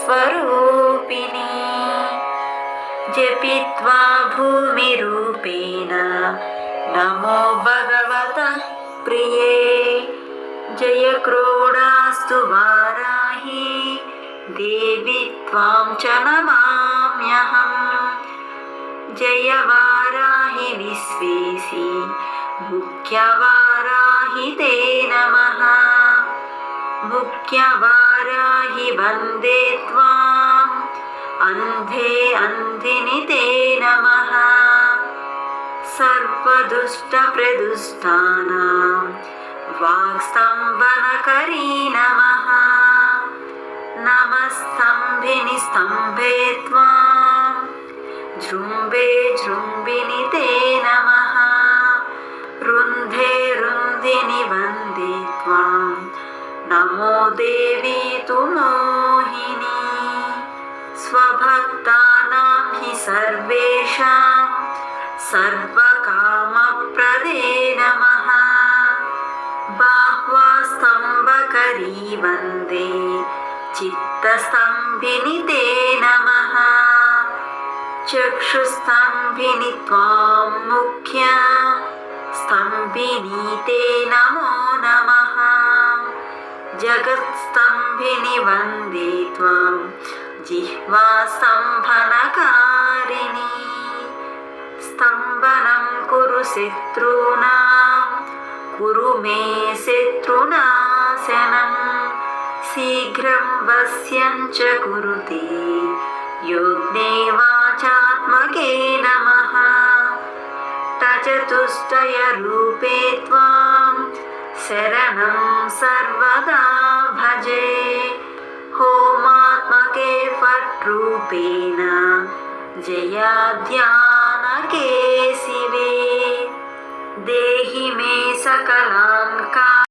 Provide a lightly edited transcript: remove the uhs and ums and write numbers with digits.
स्वरूपिणी जपित्वा भूमिरूपेण नमो भगवतः प्रिये जय क्रोडास्तु वाराहि देवी त्वां च नमाम्यहम् जय वाराहि विश्वेशि मुख्यवाराहि ते नमः मुख्यवाराहि वन्दे त्वाम् अन्धे अन्धिनि ते नमः सर्वदुष्टप्रदुष्टानां वाक्स्तम्भनकरी नमः नमस्तम्भिनि स्तम्भे त्वां जृम्भे जृम्भिनि ते नमः रुन्धे रुन्धिनि वन्दे त्वां नमो देवी तु मोहिनी स्वभक्तानां हि सर्वेषां सर्वकामप्रदे नमः बाह्वास्तम्भकरी वन्दे चित्तस्तम्भिनि ते नमः चक्षुस्तम्भिनि त्वां मुख्या स्तम्भिनि ते नमो नमः जगत्स्तम्भिनि वन्दे त्वां जिह्वास्तम्भनकारिणी स्तम्भनं कुरु शत्रूणां कुरु मे शत्रुनाशनं शीघ्रं वश्यं च कुरुते योऽग्ने वाचात्मके नमः तचतुष्टयरूपे त्वां शरणं सर्वदा भजे होमात्मके फट्रूपेण जयाध्यानके शिवे देहि मे सकलान्